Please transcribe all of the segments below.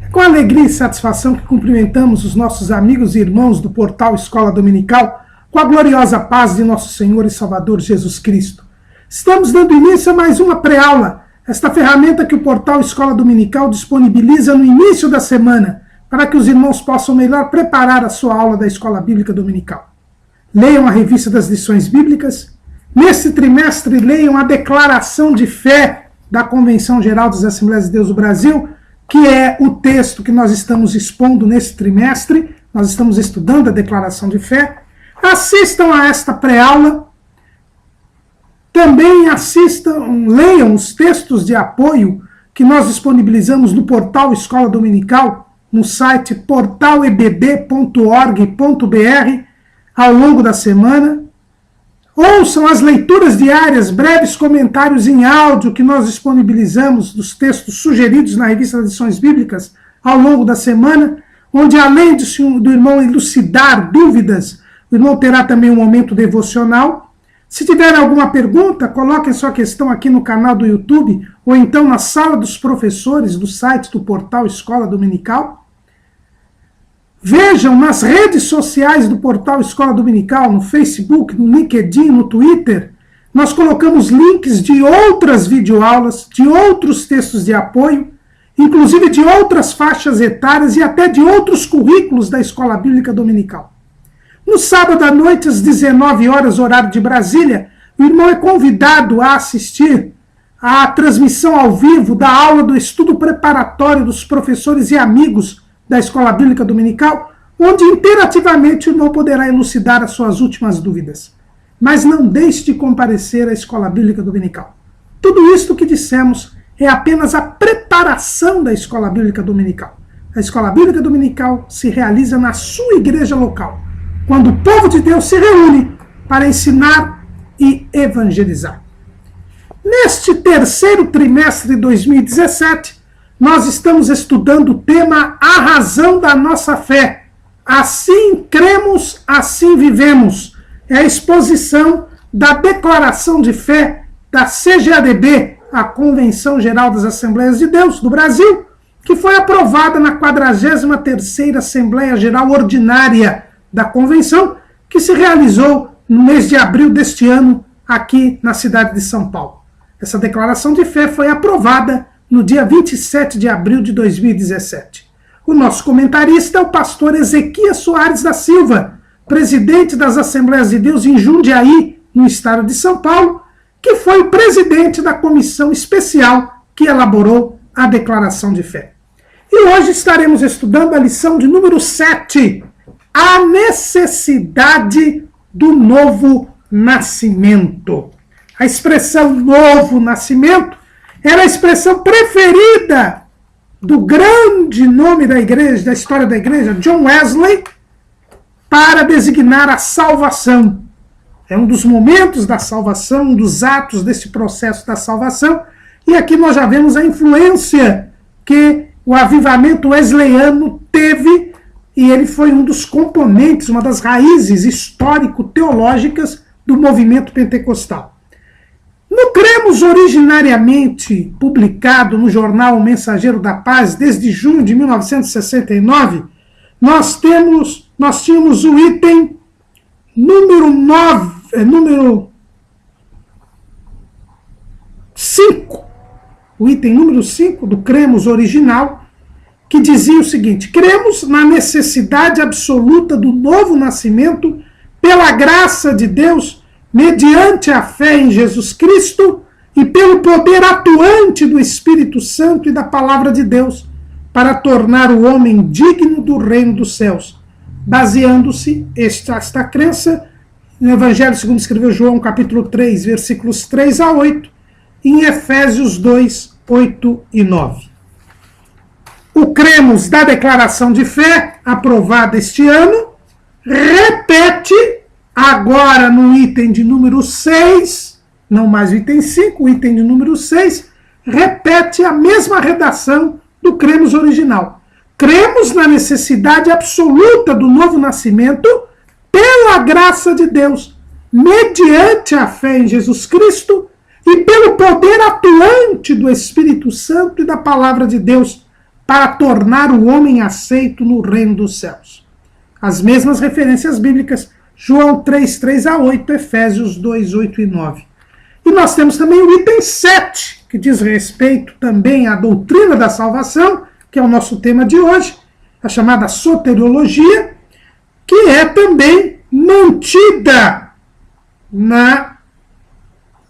É com alegria e satisfação que cumprimentamos os nossos amigos e irmãos do portal Escola Dominical com a gloriosa paz de nosso Senhor e Salvador Jesus Cristo. Estamos dando início a mais uma pré-aula, esta ferramenta que o portal Escola Dominical disponibiliza no início da semana, para que os irmãos possam melhor preparar a sua aula da Escola Bíblica Dominical. Leiam a revista das lições bíblicas. Neste trimestre, leiam a Declaração de Fé da Convenção Geral das Assembleias de Deus do Brasil, que é o texto que nós estamos expondo nesse trimestre. Nós estamos estudando a Declaração de Fé. Assistam a esta pré-aula. Também leiam os textos de apoio que nós disponibilizamos no portal Escola Dominical, no site portalebb.org.br, ao longo da semana. Ouçam as leituras diárias, breves comentários em áudio que nós disponibilizamos dos textos sugeridos na revista das lições bíblicas ao longo da semana, onde além do irmão elucidar dúvidas, o irmão terá também um momento devocional. Se tiver alguma pergunta, coloquem sua questão aqui no canal do YouTube ou então na sala dos professores do site do portal Escola Dominical. Vejam nas redes sociais do portal Escola Dominical, no Facebook, no LinkedIn, no Twitter, nós colocamos links de outras videoaulas, de outros textos de apoio, inclusive de outras faixas etárias e até de outros currículos da Escola Bíblica Dominical. No sábado à noite, às 19 horas, horário de Brasília, o irmão é convidado a assistir à transmissão ao vivo da aula do estudo preparatório dos professores e amigos da Escola Bíblica Dominical, onde interativamente o irmão poderá elucidar as suas últimas dúvidas. Mas não deixe de comparecer à Escola Bíblica Dominical. Tudo isto que dissemos é apenas a preparação da Escola Bíblica Dominical. A Escola Bíblica Dominical se realiza na sua igreja local, quando o povo de Deus se reúne para ensinar e evangelizar. Neste terceiro trimestre de 2017, nós estamos estudando o tema A Razão da Nossa Fé. Assim cremos, assim vivemos. É a exposição da Declaração de Fé da CGADB, a Convenção Geral das Assembleias de Deus do Brasil, que foi aprovada na 43ª Assembleia Geral Ordinária da Convenção, que se realizou no mês de abril deste ano, aqui na cidade de São Paulo. Essa declaração de fé foi aprovada no dia 27 de abril de 2017. O nosso comentarista é o pastor Ezequias Soares da Silva, presidente das Assembleias de Deus em Jundiaí, no estado de São Paulo, que foi o presidente da comissão especial que elaborou a declaração de fé. E hoje estaremos estudando a lição de número 7, a necessidade do novo nascimento. A expressão novo nascimento era a expressão preferida do grande nome da igreja, da história da igreja, John Wesley, para designar a salvação. É um dos momentos da salvação, um dos atos desse processo da salvação, e aqui nós já vemos a influência que o avivamento wesleyano teve, e ele foi um dos componentes, uma das raízes histórico-teológicas do movimento pentecostal. No Cremos, originariamente publicado no jornal O Mensageiro da Paz, desde junho de 1969, nós tínhamos o item número 5, o item número 5 do Cremos original, que dizia o seguinte: cremos na necessidade absoluta do novo nascimento pela graça de Deus, mediante a fé em Jesus Cristo e pelo poder atuante do Espírito Santo e da Palavra de Deus, para tornar o homem digno do reino dos céus, baseando-se esta crença no Evangelho segundo escreveu João, capítulo 3, versículos 3 a 8, e em Efésios 2, 8 e 9. O Cremos da Declaração de Fé, aprovada este ano, repete agora no item de número 6, não mais o item 5, o item de número 6, repete a mesma redação do Cremos original. Cremos na necessidade absoluta do novo nascimento pela graça de Deus, mediante a fé em Jesus Cristo e pelo poder atuante do Espírito Santo e da Palavra de Deus, para tornar o homem aceito no reino dos céus. As mesmas referências bíblicas, João 3, 3 a 8, Efésios 2, 8 e 9. E nós temos também o item 7, que diz respeito também à doutrina da salvação, que é o nosso tema de hoje, a chamada soteriologia, que é também mantida na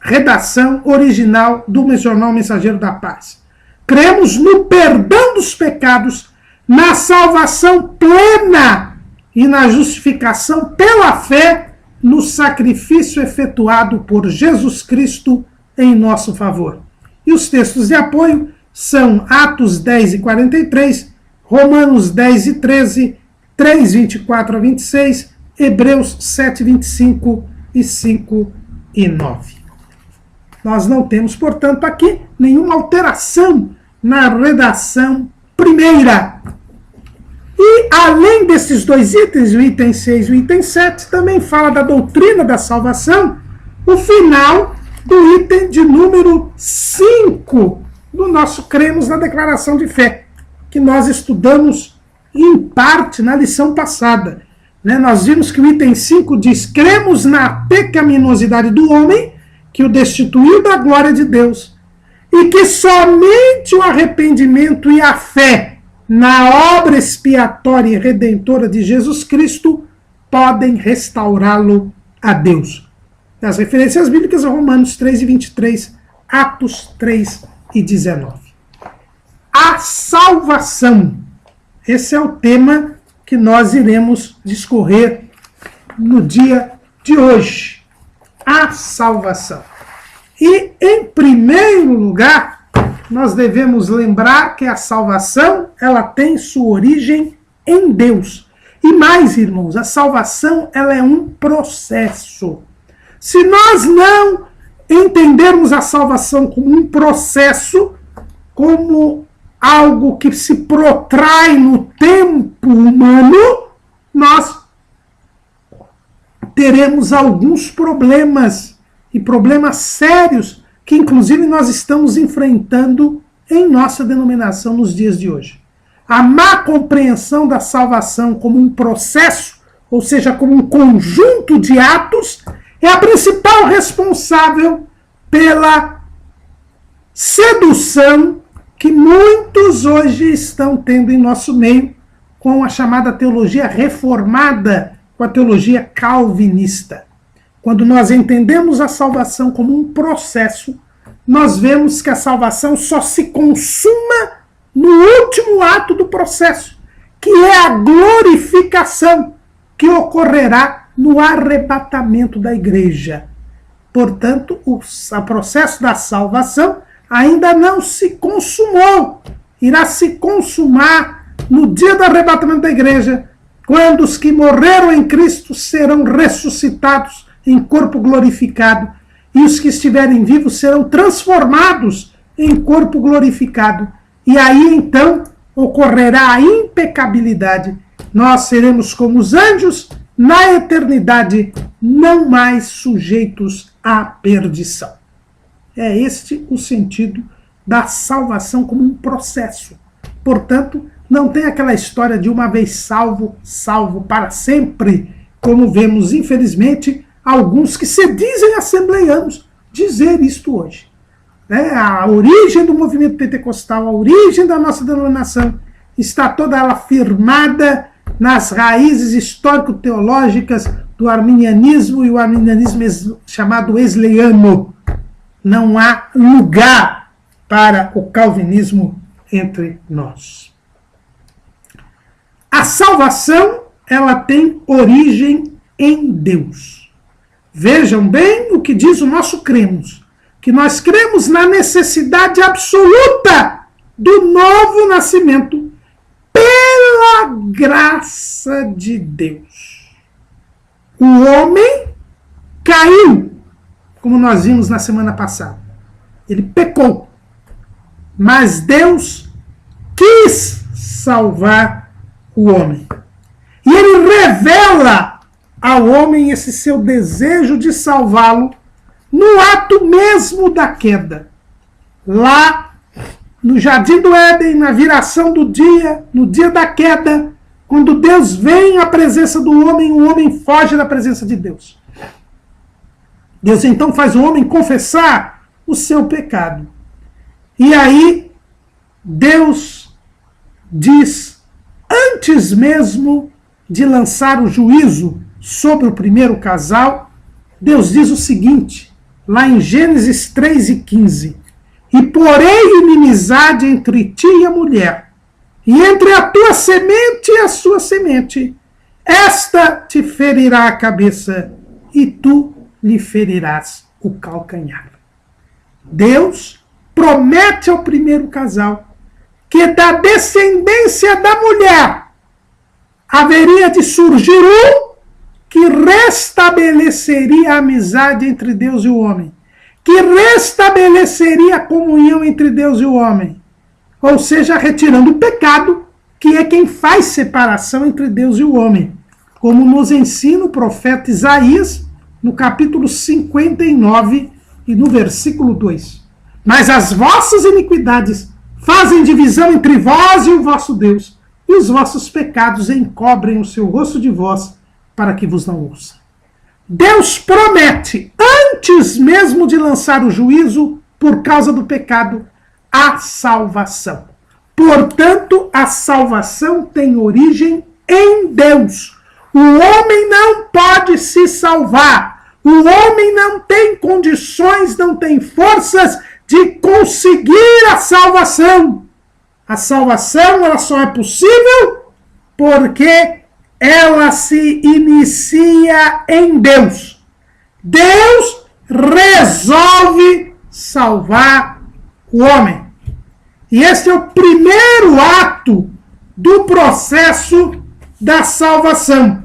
redação original do Jornal Mensageiro da Paz. Cremos no perdão dos pecados, na salvação plena e na justificação pela fé no sacrifício efetuado por Jesus Cristo em nosso favor. E os textos de apoio são Atos 10 e 43, Romanos 10 e 13, 3, 24 a 26, Hebreus 7, 25 e 5 e 9. Nós não temos, portanto, aqui nenhuma alteração na redação primeira. E, além desses dois itens, o item 6 e o item 7, também fala da doutrina da salvação, o final do item de número 5 do nosso Cremos na Declaração de Fé, que nós estudamos em parte na lição passada. Nós vimos que o item 5 diz: cremos na pecaminosidade do homem, que o destituiu da glória de Deus, e que somente o arrependimento e a fé na obra expiatória e redentora de Jesus Cristo podem restaurá-lo a Deus. As referências bíblicas são Romanos 3 e 23, Atos 3 e 19. A salvação. Esse é o tema que nós iremos discorrer no dia de hoje. A salvação. E, em primeiro lugar, nós devemos lembrar que a salvação, ela tem sua origem em Deus. E mais, irmãos, a salvação, ela é um processo. Se nós não entendermos a salvação como um processo, como algo que se protrai no tempo humano, nós teremos alguns problemas, e problemas sérios, que inclusive nós estamos enfrentando em nossa denominação nos dias de hoje. A má compreensão da salvação como um processo, ou seja, como um conjunto de atos, é a principal responsável pela sedução que muitos hoje estão tendo em nosso meio com a chamada teologia reformada, com a teologia calvinista. Quando nós entendemos a salvação como um processo, nós vemos que a salvação só se consuma no último ato do processo, que é a glorificação, que ocorrerá no arrebatamento da igreja. Portanto, o processo da salvação ainda não se consumou. Irá se consumar no dia do arrebatamento da igreja, quando os que morreram em Cristo serão ressuscitados em corpo glorificado, e os que estiverem vivos serão transformados em corpo glorificado. E aí, então, ocorrerá a impecabilidade. Nós seremos como os anjos na eternidade, não mais sujeitos à perdição. É este o sentido da salvação como um processo. Portanto, não tem aquela história de uma vez salvo, salvo para sempre, como vemos, infelizmente, alguns que se dizem assembleianos dizer isto hoje. A origem do movimento pentecostal, a origem da nossa denominação, está toda ela firmada nas raízes histórico-teológicas do arminianismo e o arminianismo chamado wesleyano. Não há lugar para o calvinismo entre nós. A salvação, ela tem origem em Deus. Vejam bem o que diz o nosso cremos, que nós cremos na necessidade absoluta do novo nascimento pela graça de Deus. O homem caiu, como nós vimos na semana passada. Ele pecou, mas Deus quis salvar o homem. E ele revela ao homem esse seu desejo de salvá-lo no ato mesmo da queda. Lá no Jardim do Éden, na viração do dia, no dia da queda, quando Deus vem à presença do homem, o homem foge da presença de Deus. Deus então faz o homem confessar o seu pecado. E aí, Deus diz, antes mesmo de lançar o juízo sobre o primeiro casal, Deus diz o seguinte, lá em Gênesis 3:15, e porém inimizade entre ti e a mulher, e entre a tua semente e a sua semente, esta te ferirá a cabeça, e tu lhe ferirás o calcanhar. Deus promete ao primeiro casal que da descendência da mulher haveria de surgir um que restabeleceria a amizade entre Deus e o homem, que restabeleceria a comunhão entre Deus e o homem, ou seja, retirando o pecado, que é quem faz separação entre Deus e o homem, como nos ensina o profeta Isaías, no capítulo 59 e no versículo 2. Mas as vossas iniquidades fazem divisão entre vós e o vosso Deus, e os vossos pecados encobrem o seu rosto de vós, para que vos não ouça. Deus promete, antes mesmo de lançar o juízo por causa do pecado, a salvação. Portanto, a salvação tem origem em Deus. O homem não pode se salvar. O homem não tem condições, não tem forças de conseguir a salvação. A salvação ela só é possível porque ela se inicia em Deus. Deus resolve salvar o homem. E esse é o primeiro ato do processo da salvação.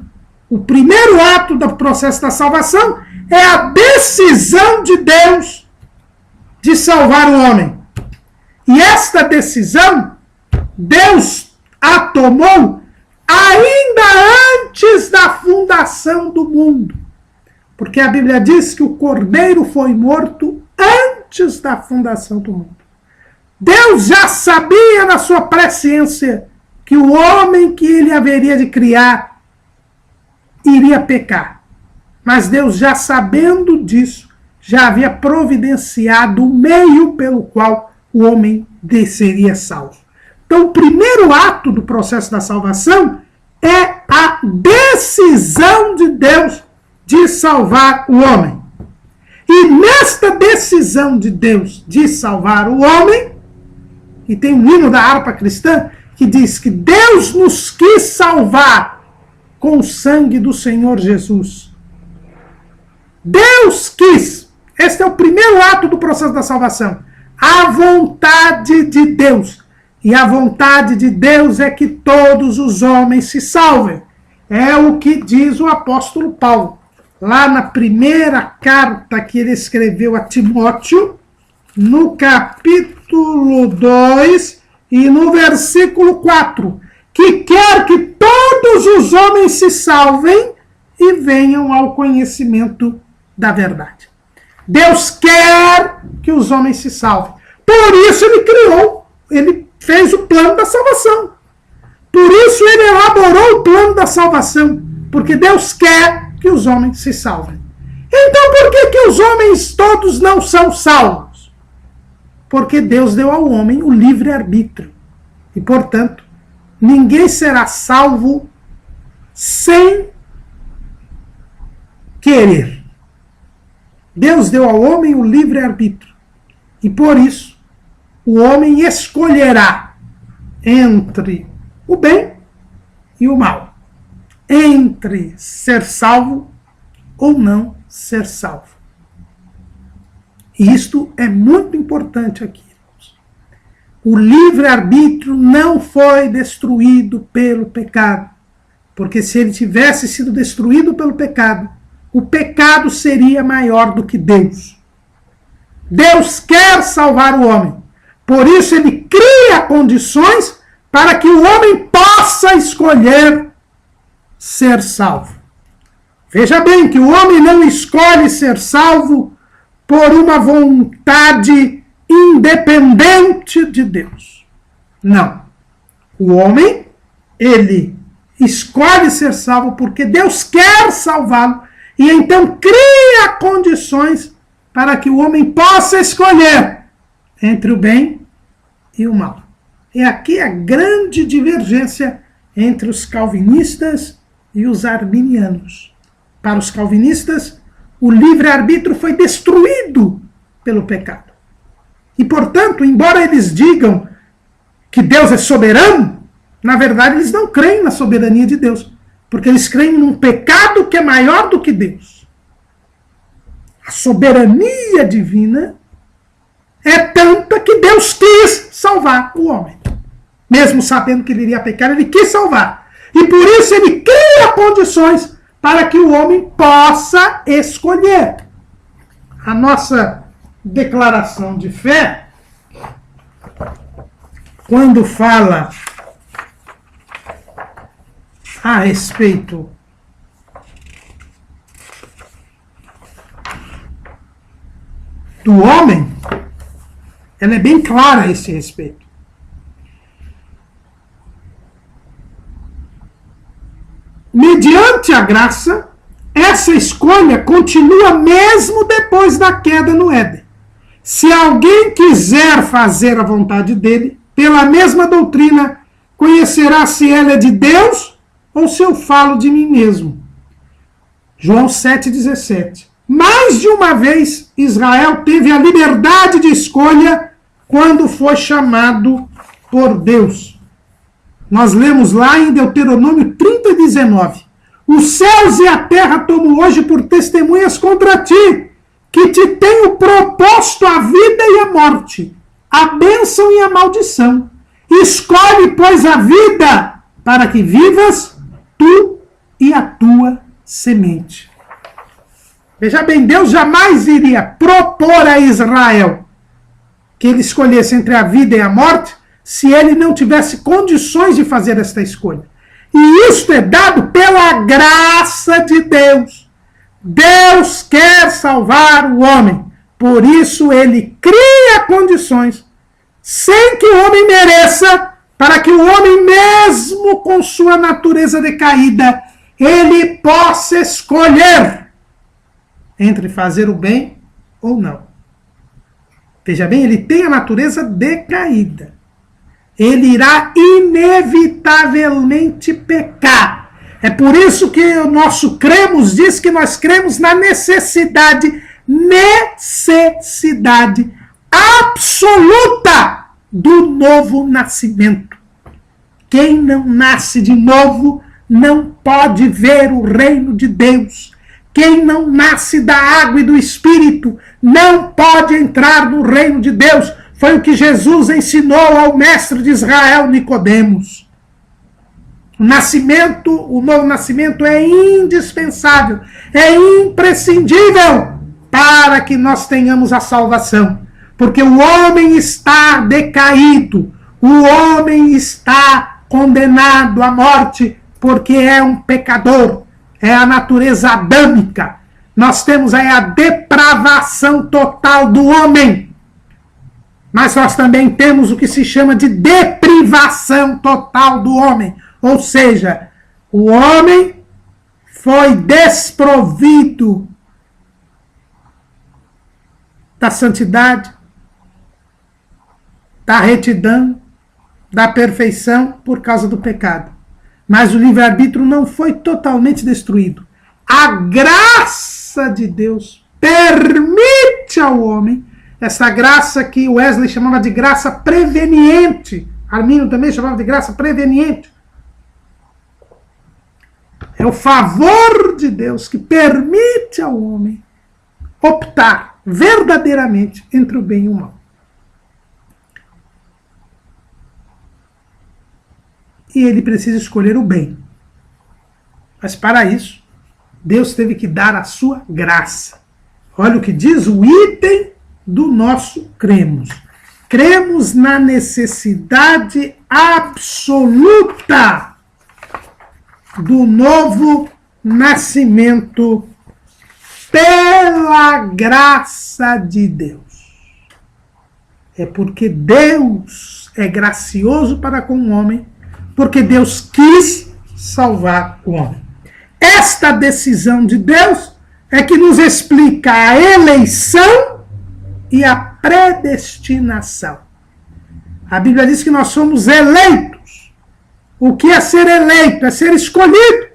O primeiro ato do processo da salvação é a decisão de Deus de salvar o homem. E esta decisão, Deus a tomou ainda antes da fundação do mundo. Porque a Bíblia diz que o Cordeiro foi morto antes da fundação do mundo. Deus já sabia na sua presciência que o homem que ele haveria de criar iria pecar. Mas Deus, já sabendo disso, já havia providenciado o meio pelo qual o homem seria salvo. Então, o primeiro ato do processo da salvação é a decisão de Deus de salvar o homem. E nesta decisão de Deus de salvar o homem, e tem um hino da harpa cristã que diz que Deus nos quis salvar com o sangue do Senhor Jesus. Deus quis. Este é o primeiro ato do processo da salvação. A vontade de Deus. E a vontade de Deus é que todos os homens se salvem. É o que diz o apóstolo Paulo. Lá na primeira carta que ele escreveu a Timóteo, no capítulo 2 e no versículo 4, que quer que todos os homens se salvem e venham ao conhecimento da verdade. Deus quer que os homens se salvem. Por isso ele criou, ele fez o plano da salvação. Por isso ele elaborou o plano da salvação, porque Deus quer que os homens se salvem. Então por que os homens todos não são salvos? Porque Deus deu ao homem o livre-arbítrio. E, portanto, ninguém será salvo sem querer. Deus deu ao homem o livre-arbítrio. E, por isso, o homem escolherá entre o bem e o mal. Entre ser salvo ou não ser salvo. E isto é muito importante aqui. O livre-arbítrio não foi destruído pelo pecado. Porque se ele tivesse sido destruído pelo pecado, o pecado seria maior do que Deus. Deus quer salvar o homem. Por isso ele cria condições para que o homem possa escolher ser salvo. Veja bem que o homem não escolhe ser salvo por uma vontade independente de Deus. Não. O homem, ele escolhe ser salvo porque Deus quer salvá-lo e então cria condições para que o homem possa escolher entre o bem e o mal. E aqui a grande divergência entre os calvinistas e os arminianos. Para os calvinistas, o livre-arbítrio foi destruído pelo pecado. E, portanto, embora eles digam que Deus é soberano, na verdade eles não creem na soberania de Deus, porque eles creem num pecado que é maior do que Deus. A soberania divina é tanta que Deus quis salvar o homem. Mesmo sabendo que ele iria pecar, ele quis salvar. E por isso ele cria condições para que o homem possa escolher. A nossa declaração de fé, quando fala a respeito do homem, ela é bem clara a esse respeito. Mediante a graça, essa escolha continua mesmo depois da queda no Éden. Se alguém quiser fazer a vontade dele, pela mesma doutrina, conhecerá se ela é de Deus ou se eu falo de mim mesmo. João 7,17. Mais de uma vez, Israel teve a liberdade de escolha quando foi chamado por Deus. Nós lemos lá em Deuteronômio 30:19. Os céus e a terra tomo hoje por testemunhas contra ti, que te tenho proposto a vida e a morte, a bênção e a maldição. Escolhe, pois, a vida, para que vivas tu e a tua semente. Veja bem, Deus jamais iria propor a Israel que ele escolhesse entre a vida e a morte, se ele não tivesse condições de fazer esta escolha. E isto é dado pela graça de Deus. Deus quer salvar o homem. Por isso ele cria condições, sem que o homem mereça, para que o homem, mesmo com sua natureza decaída, ele possa escolher entre fazer o bem ou não. Veja bem, ele tem a natureza decaída. Ele irá inevitavelmente pecar. É por isso que o nosso cremos diz que nós cremos na necessidade absoluta do novo nascimento. Quem não nasce de novo não pode ver o reino de Deus. Quem não nasce da água e do Espírito não pode entrar no reino de Deus. Foi o que Jesus ensinou ao mestre de Israel, Nicodemos. O novo nascimento é indispensável, é imprescindível para que nós tenhamos a salvação. Porque o homem está decaído, o homem está condenado à morte, porque é um pecador, é a natureza adâmica. Nós temos aí a depravação total do homem. Mas nós também temos o que se chama de deprivação total do homem. Ou seja, o homem foi desprovido da santidade, da retidão, da perfeição por causa do pecado. Mas o livre-arbítrio não foi totalmente destruído. A graça de Deus permite ao homem, essa graça que Wesley chamava de graça preveniente, Arminio também chamava de graça preveniente. É o favor de Deus que permite ao homem optar verdadeiramente entre o bem e o mal. E ele precisa escolher o bem. Mas para isso, Deus teve que dar a sua graça. Olha o que diz o item do nosso cremos. Cremos na necessidade absoluta do novo nascimento pela graça de Deus. É porque Deus é gracioso para com o homem, porque Deus quis salvar o homem. Esta decisão de Deus é que nos explica a eleição e a predestinação. A Bíblia diz que nós somos eleitos. O que é ser eleito? É ser escolhido.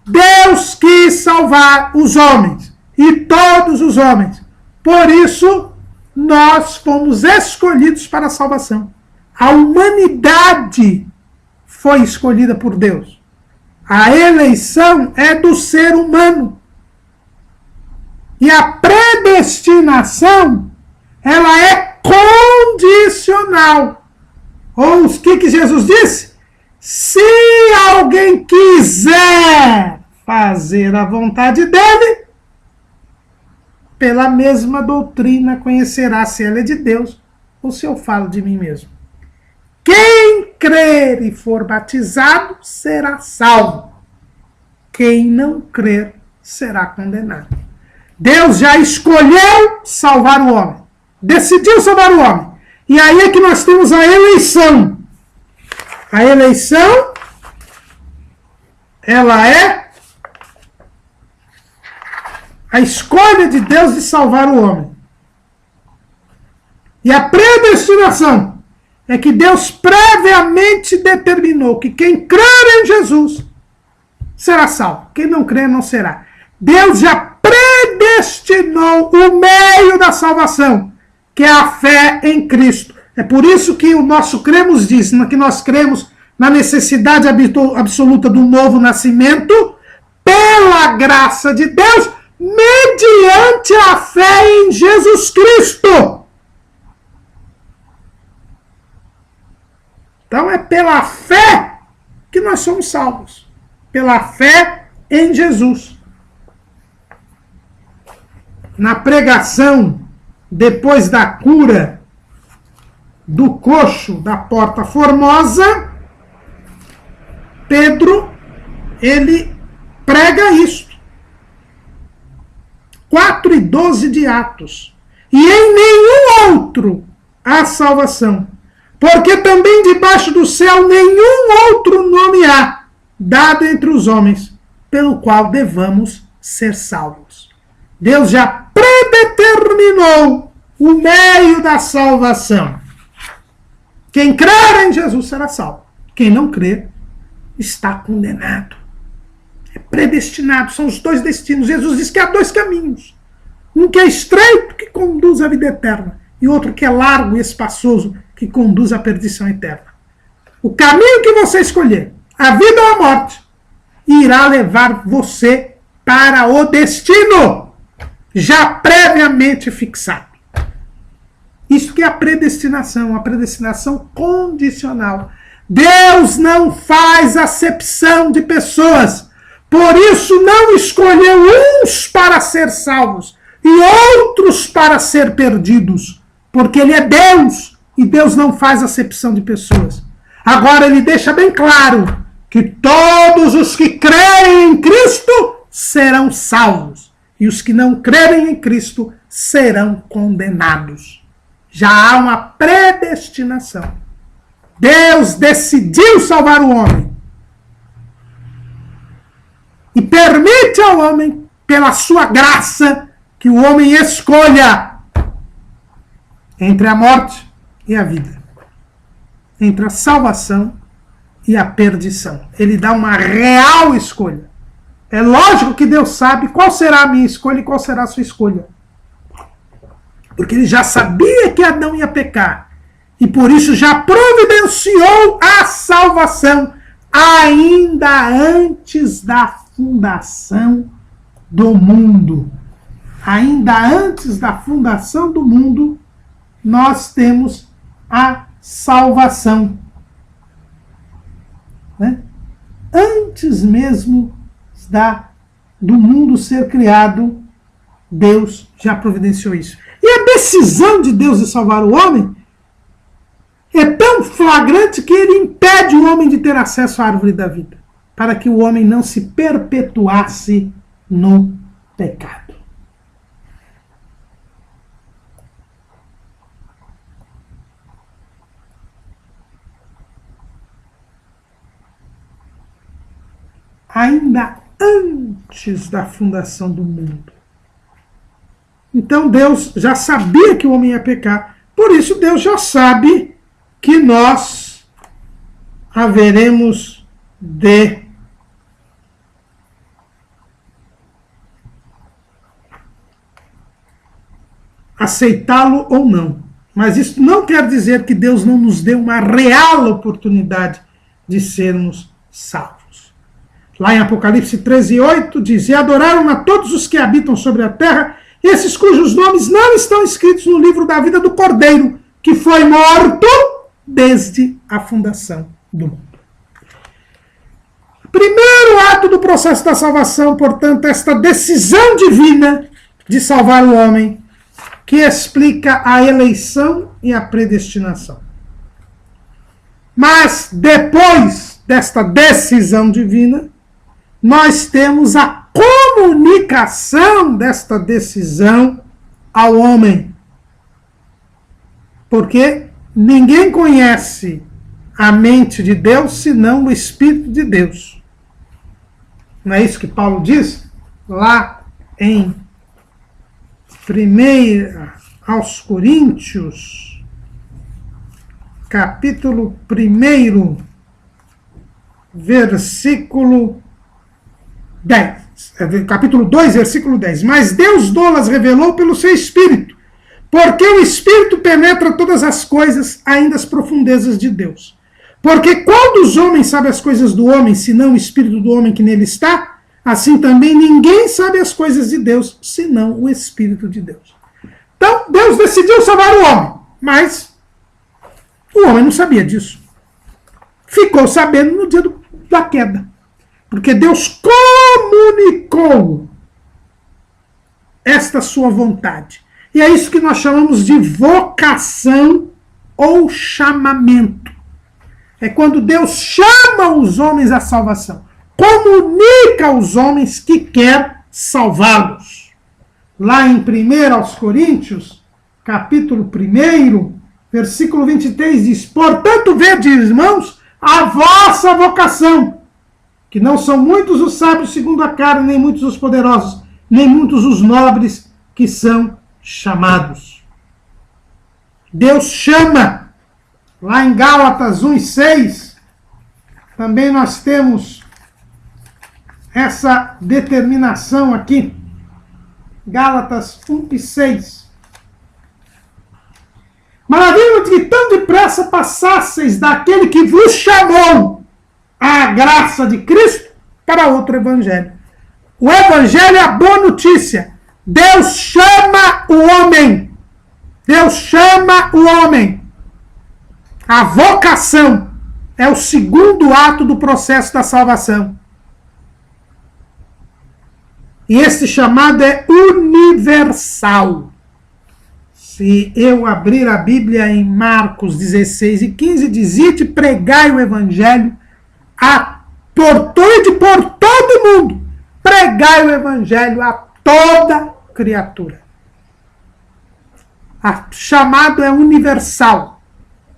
Deus quis salvar os homens, e todos os homens. Por isso, nós fomos escolhidos para a salvação. A humanidade foi escolhida por Deus. A eleição é do ser humano. E a predestinação, ela é condicional. Ou o que Jesus disse? Se alguém quiser fazer a vontade dele, pela mesma doutrina conhecerá se ela é de Deus ou se eu falo de mim mesmo. Quem crer e for batizado será salvo. Quem não crer será condenado. Deus já escolheu salvar o homem. Decidiu salvar o homem. E aí é que nós temos a eleição. A eleição, ela é a escolha de Deus de salvar o homem. E a predestinação é que Deus previamente determinou que quem crer em Jesus será salvo. Quem não crer não será. Deus já predestinou o meio da salvação, que é a fé em Cristo. É por isso que o nosso cremos diz, que nós cremos na necessidade absoluta do novo nascimento, pela graça de Deus, mediante a fé em Jesus Cristo. Então é pela fé que nós somos salvos. Pela fé em Jesus. Na pregação, depois da cura do coxo da Porta Formosa, Pedro, ele prega isto. 4:12 de Atos. E em nenhum outro há salvação, porque também debaixo do céu nenhum outro nome há, dado entre os homens, pelo qual devamos ser salvos. Deus já predeterminou o meio da salvação. Quem crer em Jesus será salvo. Quem não crer está condenado. É predestinado. São os dois destinos. Jesus diz que há dois caminhos. Um que é estreito, que conduz à vida eterna. E outro que é largo e espaçoso, que conduz à perdição eterna. O caminho que você escolher, a vida ou a morte, irá levar você para o destino já previamente fixado. Isso que é a predestinação condicional. Deus não faz acepção de pessoas. Por isso não escolheu uns para ser salvos e outros para ser perdidos. Porque Ele é Deus e Deus não faz acepção de pessoas. Agora Ele deixa bem claro que todos os que creem em Cristo serão salvos. E os que não crerem em Cristo serão condenados. Já há uma predestinação. Deus decidiu salvar o homem. E permite ao homem, pela sua graça, que o homem escolha entre a morte e a vida. Entre a salvação e a perdição. Ele dá uma real escolha. É lógico que Deus sabe qual será a minha escolha e qual será a sua escolha. Porque Ele já sabia que Adão ia pecar. E por isso já providenciou a salvação ainda antes da fundação do mundo. Ainda antes da fundação do mundo, nós temos a salvação. Né? Antes mesmo do mundo ser criado, Deus já providenciou isso. E a decisão de Deus de salvar o homem é tão flagrante que Ele impede o homem de ter acesso à árvore da vida, para que o homem não se perpetuasse no pecado. ainda antes da fundação do mundo. Então Deus já sabia que o homem ia pecar, por isso Deus já sabe que nós haveremos de aceitá-lo ou não. Mas isso não quer dizer que Deus não nos dê uma real oportunidade de sermos salvos. Lá em Apocalipse 13:8 diz: e adoraram a todos os que habitam sobre a terra, esses cujos nomes não estão escritos no livro da vida do Cordeiro, que foi morto desde a fundação do mundo. Primeiro ato do processo da salvação, portanto, esta decisão divina de salvar o homem, que explica a eleição e a predestinação. Mas depois desta decisão divina, nós temos a comunicação desta decisão ao homem. Porque ninguém conhece a mente de Deus senão o Espírito de Deus. Não é isso que Paulo diz lá em 1 aos Coríntios, capítulo 1, versículo 10. Capítulo 2, versículo 10. Mas Deus dolas revelou pelo seu Espírito, porque o Espírito penetra todas as coisas, ainda as profundezas de Deus. Porque qual dos homens sabe as coisas do homem, senão o Espírito do homem que nele está? Assim também ninguém sabe as coisas de Deus, senão o Espírito de Deus. Então, Deus decidiu salvar o homem, mas o homem não sabia disso. Ficou sabendo no dia da queda. Porque Deus comunicou esta sua vontade. E é isso que nós chamamos de vocação ou chamamento. É quando Deus chama os homens à salvação. Comunica aos homens que quer salvá-los. Lá em 1 aos Coríntios, capítulo 1, versículo 23, diz: portanto, vede, irmãos, a vossa vocação, que não são muitos os sábios segundo a carne, nem muitos os poderosos, nem muitos os nobres que são chamados. Deus chama. Lá em Gálatas 1:6, também nós temos essa determinação aqui. Gálatas 1:6. Maravilha de que tão depressa passasseis daquele que vos chamou à graça de Cristo para outro evangelho. O evangelho é a boa notícia. Deus chama o homem. Deus chama o homem. A vocação é o segundo ato do processo da salvação. E esse chamado é universal. Se eu abrir a Bíblia em Marcos 16:15, diz: ide pregai o evangelho por todo mundo. Pregai o evangelho a toda criatura. O chamado é universal.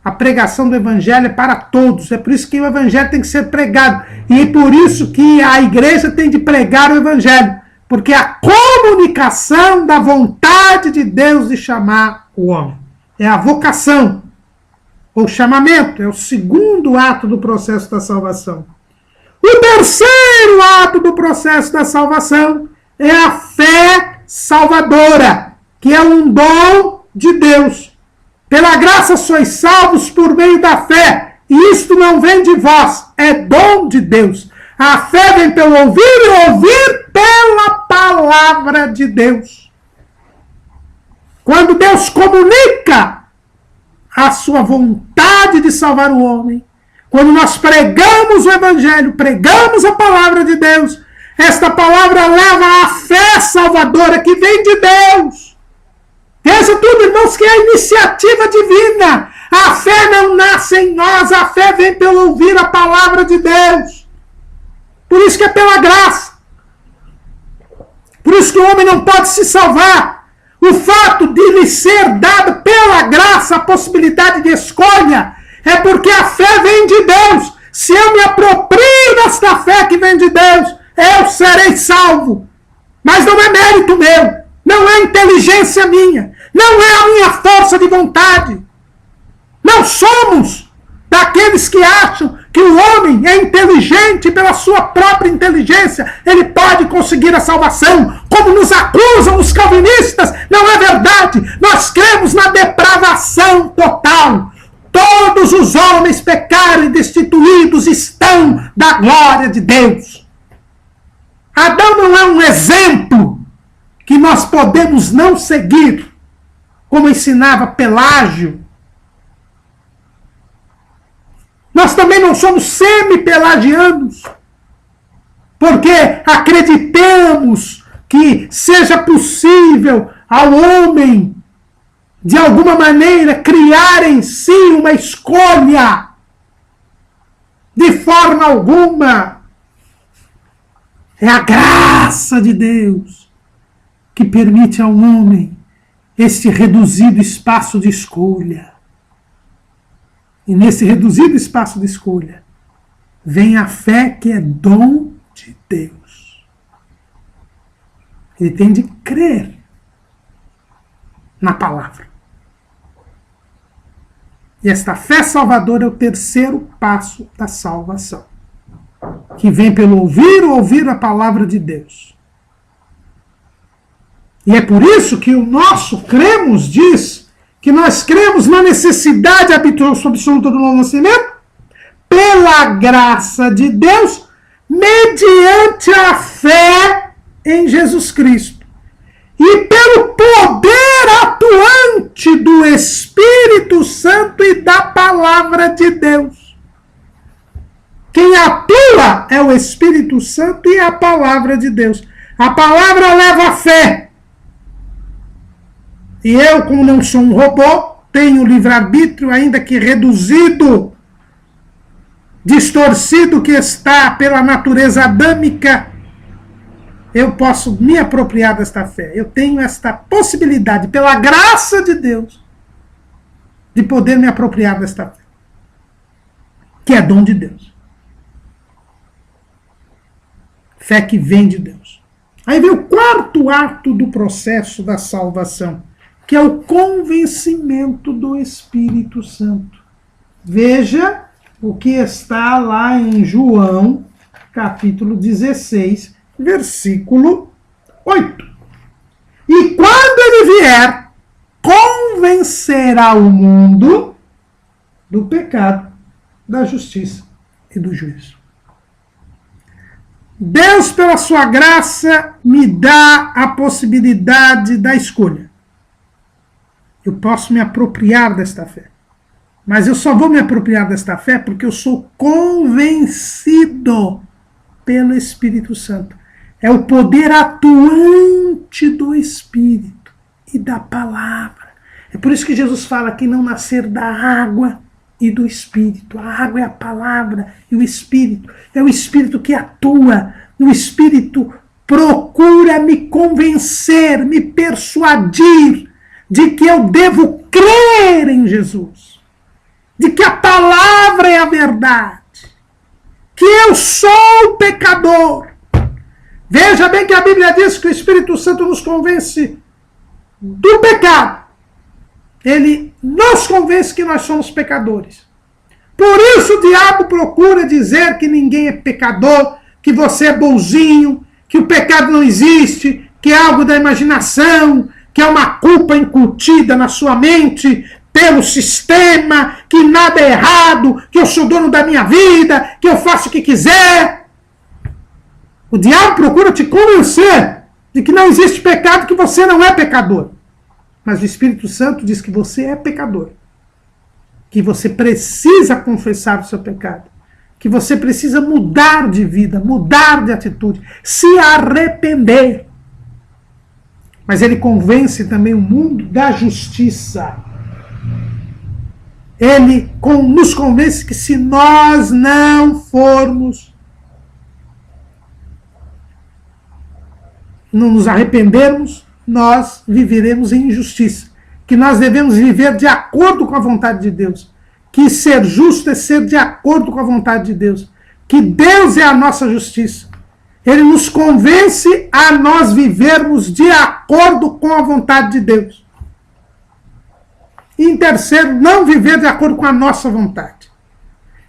A pregação do evangelho é para todos. É por isso que o evangelho tem que ser pregado. E é por isso que a igreja tem de pregar o evangelho. Porque a comunicação da vontade de Deus de chamar o homem. É a vocação. Ou chamamento. É o segundo ato do processo da salvação. O terceiro ato do processo da salvação é a fé salvadora. Que é um dom de Deus. Pela graça sois salvos por meio da fé. E isto não vem de vós. É dom de Deus. A fé vem pelo ouvir e ouvir pela palavra de Deus. Quando Deus comunica a sua vontade de salvar o homem, quando nós pregamos o evangelho, pregamos a palavra de Deus, esta palavra leva à fé salvadora que vem de Deus. Pensa tudo, irmãos, que é a iniciativa divina. A fé não nasce em nós, a fé vem pelo ouvir a palavra de Deus. Por isso que é pela graça. Por isso que o homem não pode se salvar. O fato de lhe ser dado pela graça a possibilidade de escolha é porque a fé vem de Deus. Se eu me aproprio desta fé que vem de Deus, eu serei salvo. Mas não é mérito meu, não é inteligência minha, não é a minha força de vontade. Não somos daqueles que acham que o homem é inteligente pela sua própria inteligência, ele pode conseguir a salvação, como nos acusam os calvinistas. Não é verdade. Nós cremos na depravação total. Todos os homens pecaram e destituídos estão da glória de Deus. Adão não é um exemplo que nós podemos não seguir, como ensinava Pelágio. Nós também não somos semi-pelagianos, porque acreditamos que seja possível ao homem, de alguma maneira, criar em si uma escolha. De forma alguma. É a graça de Deus que permite ao homem este reduzido espaço de escolha. E nesse reduzido espaço de escolha, vem a fé que é dom de Deus. Ele tem de crer na palavra. E esta fé salvadora é o terceiro passo da salvação, que vem pelo ouvir a palavra de Deus. E é por isso que o nosso cremos diz que nós cremos na necessidade absoluta do novo nascimento, pela graça de Deus, mediante a fé em Jesus Cristo. E pelo poder atuante do Espírito Santo e da palavra de Deus. Quem atua é o Espírito Santo e a palavra de Deus. A palavra leva a fé. E eu, como não sou um robô, tenho livre-arbítrio, ainda que reduzido, distorcido que está pela natureza adâmica, eu posso me apropriar desta fé. Eu tenho esta possibilidade, pela graça de Deus, de poder me apropriar desta fé, que é dom de Deus. Fé que vem de Deus. Aí vem o quarto ato do processo da salvação, que é o convencimento do Espírito Santo. Veja o que está lá em João, capítulo 16, versículo 8. E quando ele vier, convencerá o mundo do pecado, da justiça e do juízo. Deus, pela sua graça, me dá a possibilidade da escolha. Eu posso me apropriar desta fé. Mas eu só vou me apropriar desta fé porque eu sou convencido pelo Espírito Santo. É o poder atuante do Espírito e da palavra. É por isso que Jesus fala que não nascer da água e do Espírito. A água é a palavra e o Espírito. É o Espírito que atua. O Espírito procura me convencer, me persuadir de que eu devo crer em Jesus, de que a palavra é a verdade, que eu sou pecador. Veja bem que a Bíblia diz que o Espírito Santo nos convence do pecado. Ele nos convence que nós somos pecadores. Por isso o diabo procura dizer que ninguém é pecador, que você é bonzinho, que o pecado não existe, que é algo da imaginação, que é uma culpa incutida na sua mente pelo sistema, que nada é errado, que eu sou dono da minha vida, que eu faço o que quiser. O diabo procura te convencer de que não existe pecado, que você não é pecador. Mas o Espírito Santo diz que você é pecador, que você precisa confessar o seu pecado, que você precisa mudar de vida, mudar de atitude, se arrepender. Mas ele convence também o mundo da justiça. Ele nos convence que se nós não formos, não nos arrependermos, nós viveremos em injustiça. Que nós devemos viver de acordo com a vontade de Deus. Que ser justo é ser de acordo com a vontade de Deus. Que Deus é a nossa justiça. Ele nos convence a nós vivermos de acordo com a vontade de Deus. E em terceiro, não viver de acordo com a nossa vontade.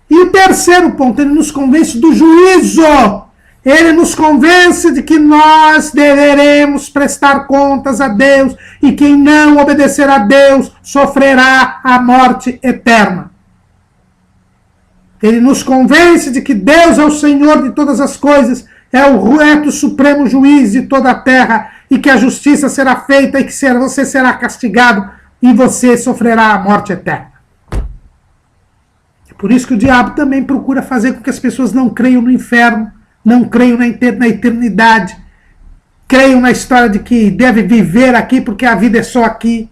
E o terceiro ponto, ele nos convence do juízo. Ele nos convence de que nós deveremos prestar contas a Deus e quem não obedecer a Deus sofrerá a morte eterna. Ele nos convence de que Deus é o Senhor de todas as coisas, é o reto supremo juiz de toda a terra e que a justiça será feita e que você será castigado e você sofrerá a morte eterna. É por isso que o diabo também procura fazer com que as pessoas não creiam no inferno, não creiam na eternidade, creiam na história de que deve viver aqui porque a vida é só aqui.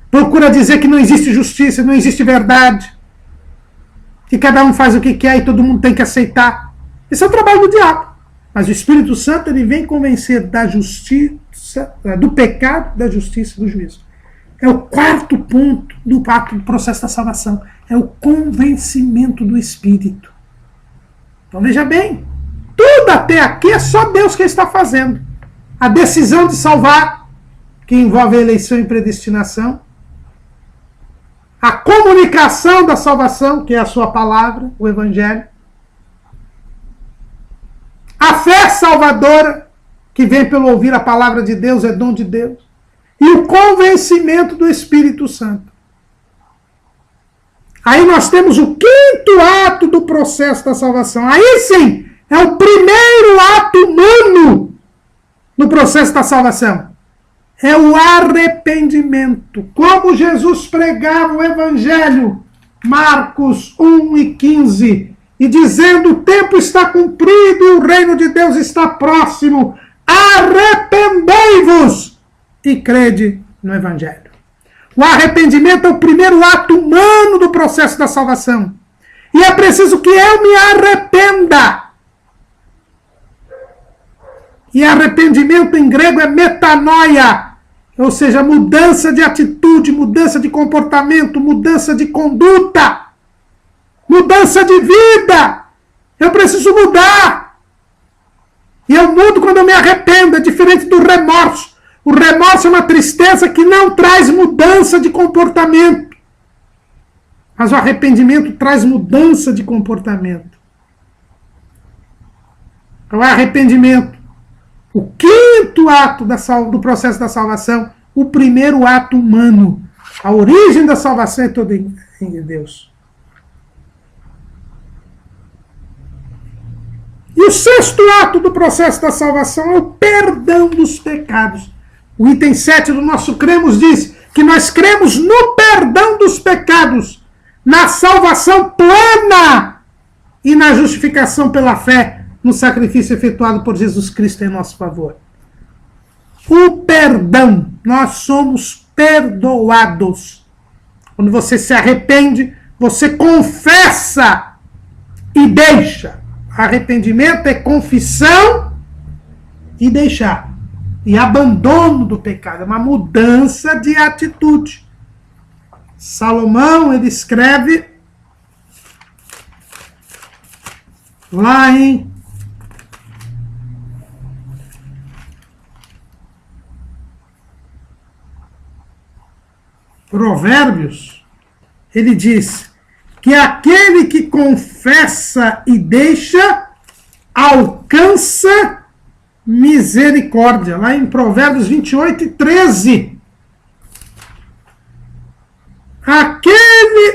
Procura dizer que não existe justiça, não existe verdade, que cada um faz o que quer e todo mundo tem que aceitar. Esse é o trabalho do diabo. Mas o Espírito Santo ele vem convencer da justiça, do pecado, da justiça e do juízo. É o quarto ponto do processo da salvação. É o convencimento do Espírito. Então veja bem, tudo até aqui é só Deus que está fazendo. A decisão de salvar, que envolve a eleição e predestinação. A comunicação da salvação, que é a sua palavra, o Evangelho. A fé salvadora, que vem pelo ouvir a palavra de Deus, é dom de Deus. E o convencimento do Espírito Santo. Aí nós temos o quinto ato do processo da salvação. Aí sim, é o primeiro ato humano no processo da salvação. É o arrependimento. Como Jesus pregava o Evangelho, Marcos 1:15, e dizendo: o tempo está cumprido e o reino de Deus está próximo. Arrependei-vos e crede no Evangelho. O arrependimento é o primeiro ato humano do processo da salvação. E é preciso que eu me arrependa. E arrependimento em grego é metanoia, ou seja, mudança de atitude, mudança de comportamento, mudança de conduta, mudança de vida. Eu preciso mudar. E eu mudo quando eu me arrependo, é diferente do remorso. O remorso é uma tristeza que não traz mudança de comportamento. Mas o arrependimento traz mudança de comportamento. O arrependimento, o quinto ato do processo da salvação, o primeiro ato humano. A origem da salvação é toda em Deus. E o sexto ato do processo da salvação é o perdão dos pecados. O item 7 do nosso cremos diz que nós cremos no perdão dos pecados, na salvação plena e na justificação pela fé no sacrifício efetuado por Jesus Cristo em nosso favor. O perdão, nós somos perdoados. Quando você se arrepende, você confessa e deixa. Arrependimento é confissão e deixar. E abandono do pecado, é uma mudança de atitude. Salomão, ele escreve lá em Provérbios, ele diz que aquele que confessa e deixa alcança misericórdia. Lá em Provérbios 28:13.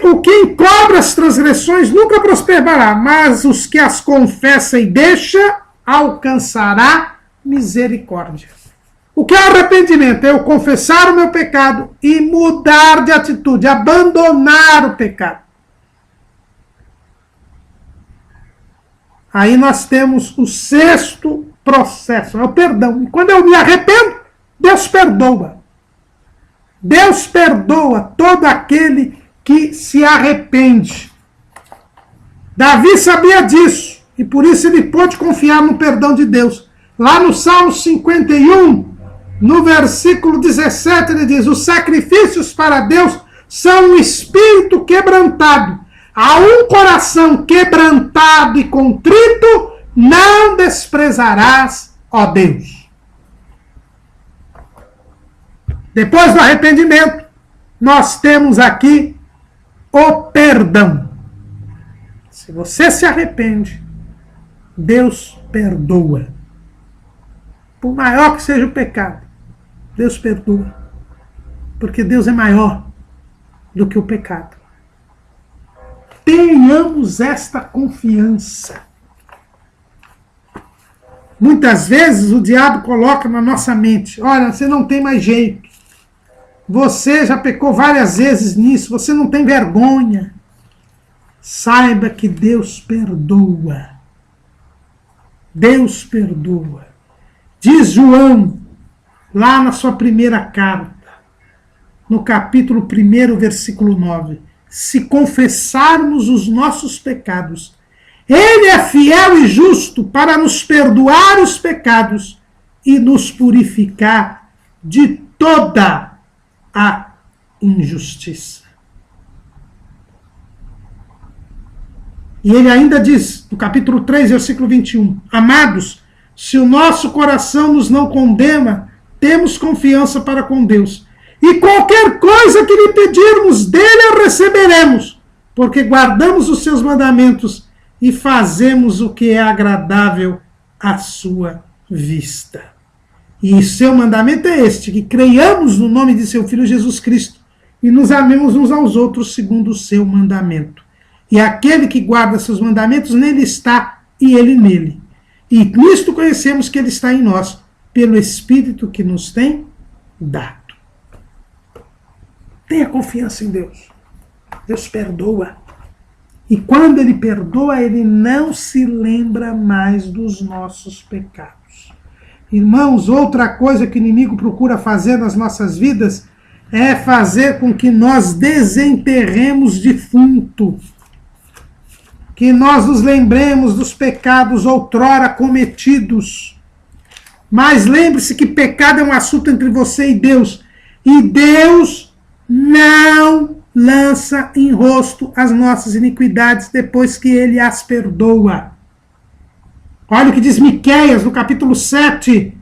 O que encobre as transgressões nunca prosperará, mas os que as confessa e deixa alcançará misericórdia. O que é arrependimento? É eu confessar o meu pecado e mudar de atitude, abandonar o pecado. Aí nós temos o sexto processo, é o perdão. E quando eu me arrependo, Deus perdoa. Deus perdoa todo aquele que se arrepende. Davi sabia disso, e por isso ele pôde confiar no perdão de Deus. Lá no Salmo 51, no versículo 17, ele diz: os sacrifícios para Deus são um espírito quebrantado. A um coração quebrantado e contrito, não desprezarás, ó Deus. Depois do arrependimento, nós temos aqui o perdão. Se você se arrepende, Deus perdoa. Por maior que seja o pecado, Deus perdoa. Porque Deus é maior do que o pecado. Tenhamos esta confiança. Muitas vezes o diabo coloca na nossa mente: olha, você não tem mais jeito. Você já pecou várias vezes nisso, você não tem vergonha. Saiba que Deus perdoa. Deus perdoa. Diz João, lá na sua primeira carta, no capítulo 1, versículo 9, se confessarmos os nossos pecados, Ele é fiel e justo para nos perdoar os pecados e nos purificar de toda a injustiça. E ele ainda diz, no capítulo 3, versículo 21, amados, se o nosso coração nos não condena, temos confiança para com Deus. E qualquer coisa que lhe pedirmos dele, a receberemos, porque guardamos os seus mandamentos e fazemos o que é agradável à sua vista. E seu mandamento é este, que creiamos no nome de seu Filho Jesus Cristo e nos amemos uns aos outros segundo o seu mandamento. E aquele que guarda seus mandamentos, nele está e ele nele. E nisto conhecemos que ele está em nós, pelo Espírito que nos tem dado. Tenha confiança em Deus. Deus perdoa. E quando ele perdoa, ele não se lembra mais dos nossos pecados. Irmãos, outra coisa que o inimigo procura fazer nas nossas vidas é fazer com que nós desenterremos defunto. Que nós nos lembremos dos pecados outrora cometidos. Mas lembre-se que pecado é um assunto entre você e Deus. E Deus não lança em rosto as nossas iniquidades depois que ele as perdoa. Olha o que diz Miqueias, no capítulo 7,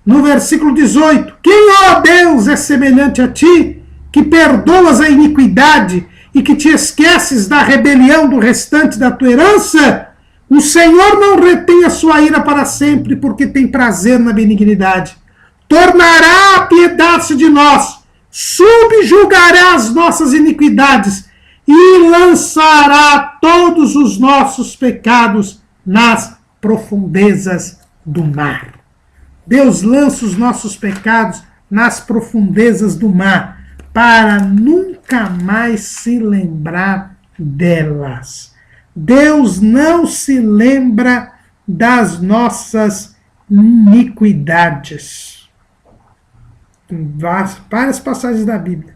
no versículo 18. Quem, ó Deus, é semelhante a ti, que perdoas a iniquidade e que te esqueces da rebelião do restante da tua herança? O Senhor não retém a sua ira para sempre, porque tem prazer na benignidade. Tornará a piedade de nós, subjugará as nossas iniquidades e lançará todos os nossos pecados nas profundezas do mar. Deus lança os nossos pecados nas profundezas do mar, para nunca mais se lembrar delas. Deus não se lembra das nossas iniquidades. Em várias passagens da Bíblia,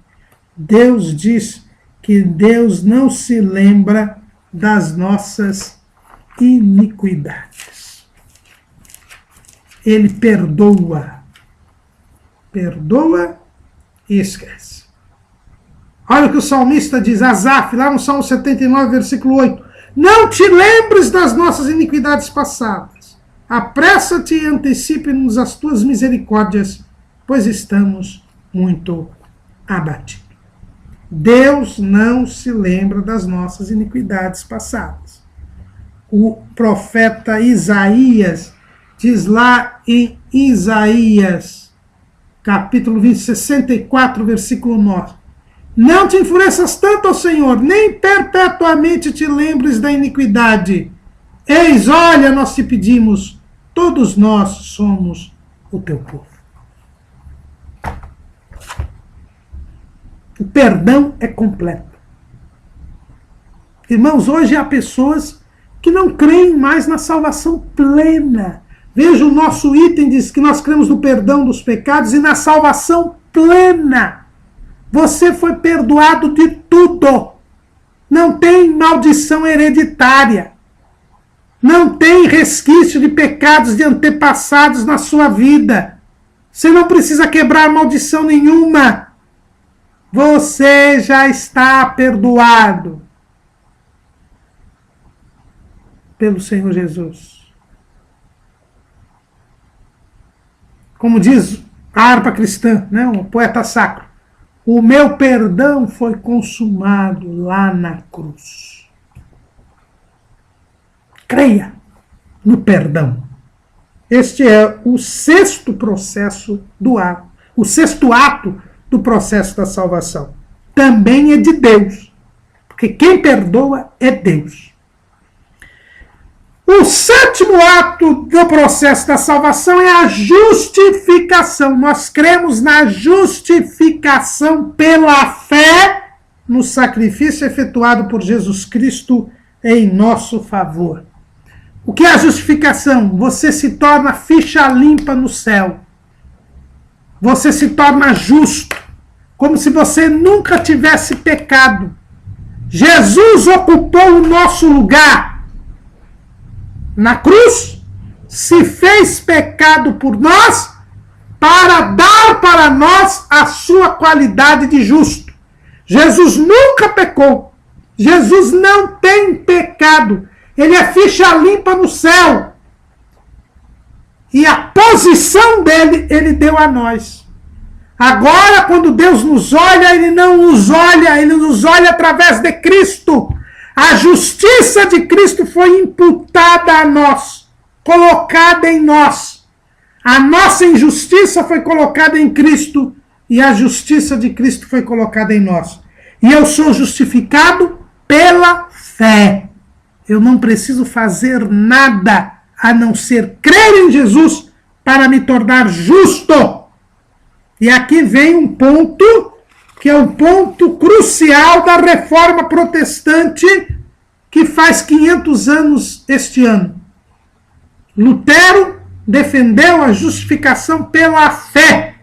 Deus diz que Deus não se lembra das nossas iniquidades. Ele perdoa. Perdoa e esquece. Olha o que o salmista diz, Asaf, lá no Salmo 79, versículo 8. Não te lembres das nossas iniquidades passadas. Apressa-te e antecipe-nos as tuas misericórdias, pois estamos muito abatidos. Deus não se lembra das nossas iniquidades passadas. O profeta Isaías diz lá em Isaías, capítulo 64, versículo 9. Não te enfureças tanto ao Senhor, nem perpetuamente te lembres da iniquidade. Eis, olha, nós te pedimos, todos nós somos o teu povo. O perdão é completo. Irmãos, hoje há pessoas que não creem mais na salvação plena. Veja, o nosso item diz que nós cremos no perdão dos pecados e na salvação plena. Você foi perdoado de tudo. Não tem maldição hereditária. Não tem resquício de pecados de antepassados na sua vida. Você não precisa quebrar maldição nenhuma. Você já está perdoado. pelo Senhor Jesus. Como diz a harpa cristã, né, o poeta sacro, o meu perdão foi consumado lá na cruz. Creia no perdão. Este é o sexto processo do ato, o sexto ato do processo da salvação. Também é de Deus, porque quem perdoa é Deus. O sétimo ato do processo da salvação é a justificação. Nós cremos na justificação pela fé no sacrifício efetuado por Jesus Cristo em nosso favor. O que é a justificação? Você se torna ficha limpa no céu. Você se torna justo, como se você nunca tivesse pecado. Jesus ocupou o nosso lugar na cruz, se fez pecado por nós, para dar para nós a sua qualidade de justo. Jesus nunca pecou. Jesus não tem pecado. Ele é ficha limpa no céu. E a posição dele, ele deu a nós. Agora, quando Deus nos olha, ele não nos olha, ele nos olha através de Cristo. A justiça de Cristo foi imputada a nós, colocada em nós. A nossa injustiça foi colocada em Cristo e a justiça de Cristo foi colocada em nós. E eu sou justificado pela fé. Eu não preciso fazer nada a não ser crer em Jesus para me tornar justo. E aqui vem um ponto que é um ponto crucial da reforma protestante que faz 500 anos este ano. Lutero defendeu a justificação pela fé,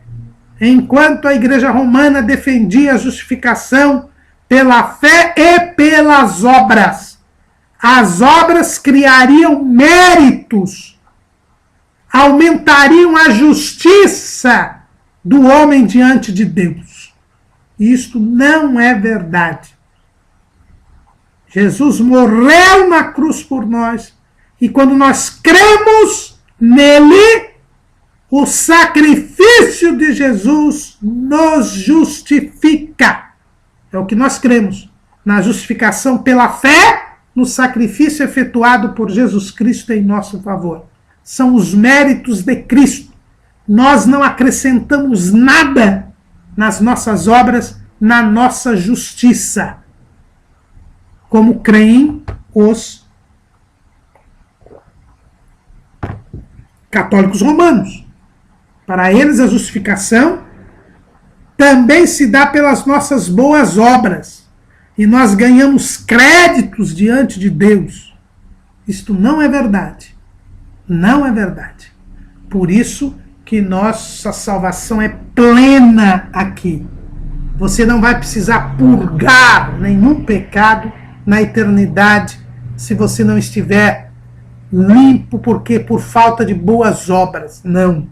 enquanto a Igreja Romana defendia a justificação pela fé e pelas obras. As obras criariam méritos, aumentariam a justiça do homem diante de Deus. Isto não é verdade. Jesus morreu na cruz por nós, e quando nós cremos nele, o sacrifício de Jesus nos justifica. É o que nós cremos, na justificação pela fé, no sacrifício efetuado por Jesus Cristo em nosso favor. São os méritos de Cristo. Nós não acrescentamos nada nas nossas obras, na nossa justiça, como creem os católicos romanos. Para eles, a justificação também se dá pelas nossas boas obras, e nós ganhamos créditos diante de Deus. Isto não é verdade. Não é verdade. Por isso que nossa salvação é plena aqui. Você não vai precisar purgar nenhum pecado na eternidade se você não estiver limpo porque por falta de boas obras. Não.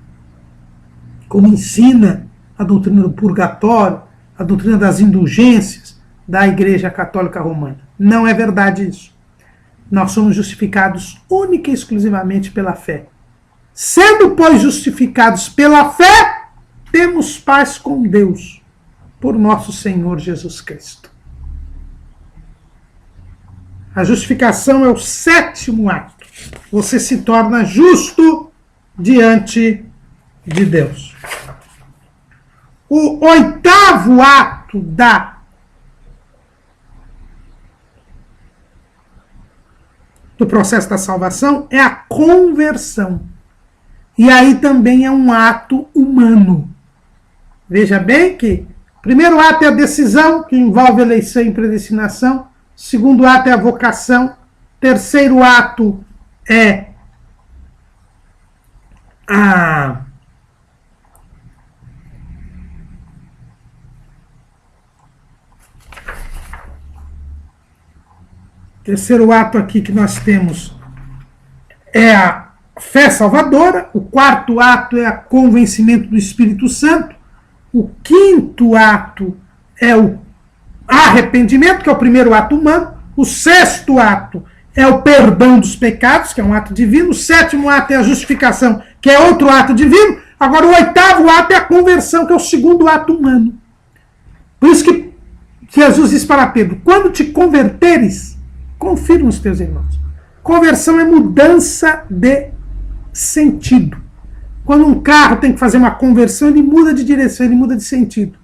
Como ensina a doutrina do purgatório, a doutrina das indulgências da Igreja Católica Romana. Não é verdade isso. Nós somos justificados única e exclusivamente pela fé. Sendo, pois, justificados pela fé, temos paz com Deus, por nosso Senhor Jesus Cristo. A justificação é o sétimo ato. Você se torna justo diante de Deus. O oitavo ato do processo da salvação é a conversão. E aí também é um ato humano. Veja bem que o primeiro ato é a decisão, que envolve eleição e predestinação. O segundo ato é a vocação. O terceiro ato é a terceiro ato aqui que nós temos é a fé salvadora. O quarto ato é o convencimento do Espírito Santo. O quinto ato é o arrependimento, que é o primeiro ato humano. O sexto ato é o perdão dos pecados, que é um ato divino. O 7º ato é a justificação, que é outro ato divino. Agora, o 8º ato é a conversão, que é o 2º ato humano. Por isso que Jesus diz para Pedro: quando te converteres, confirma os teus irmãos. Conversão é mudança de sentido. Quando um carro tem que fazer uma conversão, ele muda de direção, ele muda de sentido.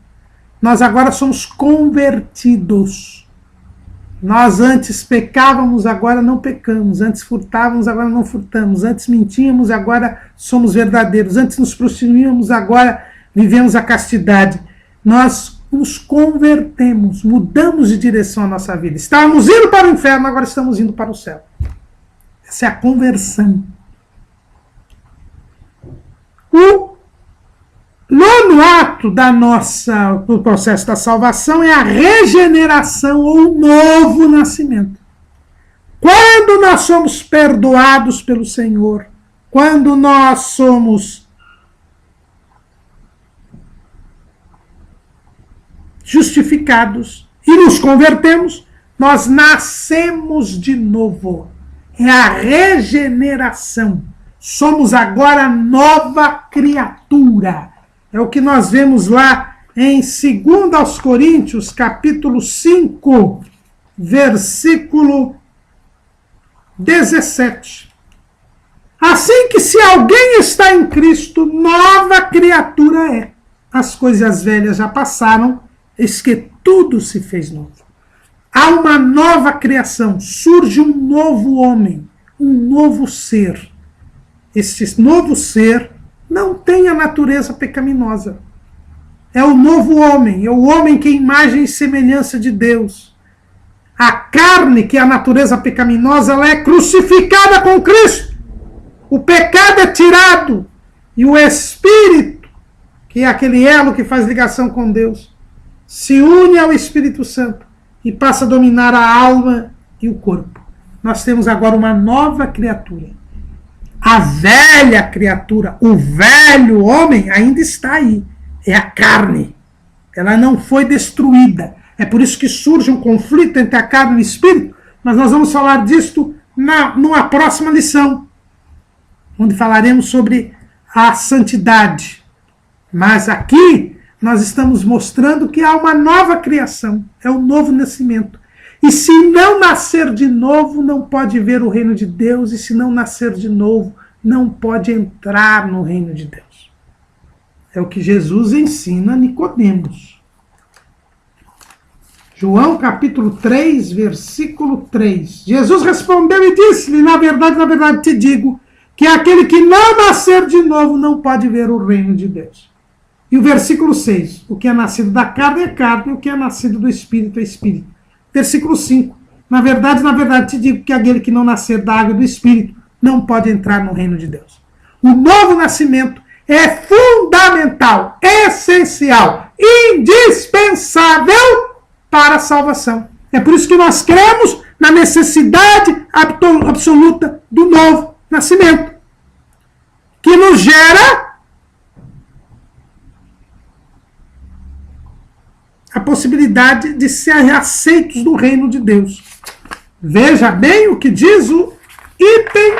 Nós agora somos convertidos. Nós antes pecávamos, agora não pecamos. Antes furtávamos, agora não furtamos. Antes mentíamos, agora somos verdadeiros. Antes nos prostituíamos, agora vivemos a castidade. Nós nos convertemos, mudamos de direção a nossa vida. Estávamos indo para o inferno, agora estamos indo para o céu. Essa é a conversão. O 9º ato do processo da salvação é a regeneração ou o novo nascimento. Quando nós somos perdoados pelo Senhor, quando nós somos justificados e nos convertemos, nós nascemos de novo. É a regeneração. Somos agora nova criatura. É o que nós vemos lá em 2 Coríntios, capítulo 5, versículo 17. Assim que se alguém está em Cristo, nova criatura é. As coisas velhas já passaram, eis que tudo se fez novo. Há uma nova criação, surge um novo homem, um novo ser. Este novo ser não tem a natureza pecaminosa. É o novo homem, é o homem que é imagem e semelhança de Deus. A carne, que é a natureza pecaminosa, ela é crucificada com Cristo. O pecado é tirado. E o Espírito, que é aquele elo que faz ligação com Deus, se une ao Espírito Santo e passa a dominar a alma e o corpo. Nós temos agora uma nova criatura. A velha criatura, o velho homem ainda está aí. É a carne. Ela não foi destruída. É por isso que surge um conflito entre a carne e o espírito. Mas nós vamos falar disto numa próxima lição, onde falaremos sobre a santidade. Mas aqui nós estamos mostrando que há uma nova criação. É um novo nascimento. E se não nascer de novo, não pode ver o reino de Deus. E se não nascer de novo, não pode entrar no reino de Deus. É o que Jesus ensina a Nicodemos. João capítulo 3, versículo 3. Jesus respondeu e disse-lhe: na verdade te digo, que aquele que não nascer de novo não pode ver o reino de Deus. E o versículo 6. O que é nascido da carne é carne, o que é nascido do Espírito é Espírito. Versículo 5. Na verdade te digo que aquele que não nascer da água e do Espírito não pode entrar no reino de Deus. O novo nascimento é fundamental, essencial, indispensável para a salvação. É por isso que nós cremos na necessidade absoluta do novo nascimento, que nos gera a possibilidade de ser aceitos no reino de Deus. Veja bem o que diz o item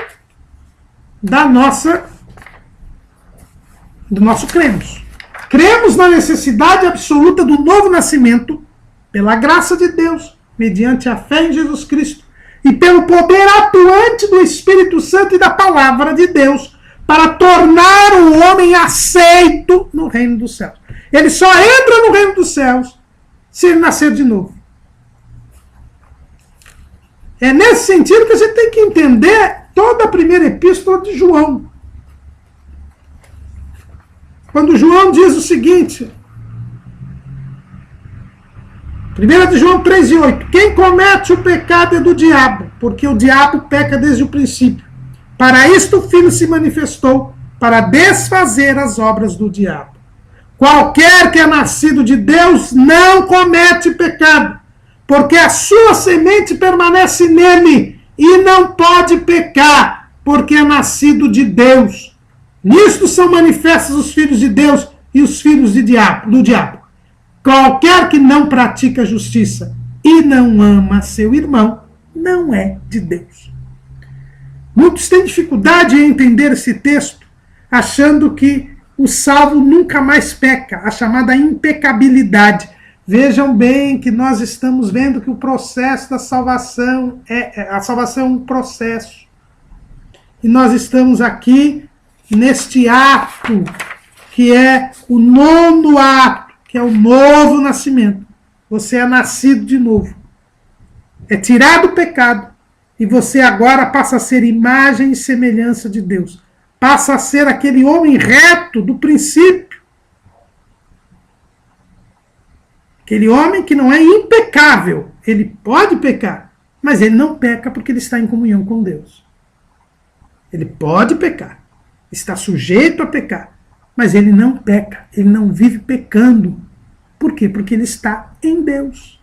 do nosso cremos. Cremos na necessidade absoluta do novo nascimento, pela graça de Deus, mediante a fé em Jesus Cristo, e pelo poder atuante do Espírito Santo e da palavra de Deus, para tornar o homem aceito no reino dos céus. Ele só entra no reino dos céus se ele nascer de novo. É nesse sentido que a gente tem que entender toda a primeira epístola de João. Quando João diz o seguinte, 1 de João 3:8, quem comete o pecado é do diabo, porque o diabo peca desde o princípio. Para isto o Filho se manifestou, para desfazer as obras do diabo. Qualquer que é nascido de Deus não comete pecado, porque a sua semente permanece nele e não pode pecar, porque é nascido de Deus. Nisto são manifestos os filhos de Deus e os filhos do diabo. Qualquer que não pratica justiça e não ama seu irmão, não é de Deus. Muitos têm dificuldade em entender esse texto, achando que o salvo nunca mais peca, a chamada impecabilidade. Vejam bem que nós estamos vendo que o processo da salvação a salvação é um processo. E nós estamos aqui neste ato, que é o 9º ato, que é o novo nascimento. Você é nascido de novo. É tirado o pecado e você agora passa a ser imagem e semelhança de Deus. Passa a ser aquele homem reto do princípio. Aquele homem que não é impecável. Ele pode pecar, mas ele não peca porque ele está em comunhão com Deus. Ele pode pecar, está sujeito a pecar, mas ele não peca, ele não vive pecando. Por quê? Porque ele está em Deus.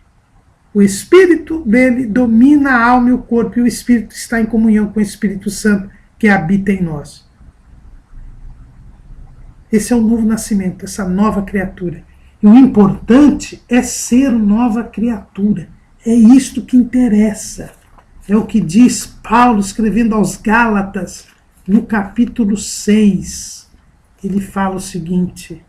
O Espírito dele domina a alma e o corpo, e o Espírito está em comunhão com o Espírito Santo que habita em nós. Esse é o novo nascimento, essa nova criatura. E o importante é ser nova criatura. É isto que interessa. É o que diz Paulo escrevendo aos Gálatas, no capítulo 6. Ele fala o seguinte: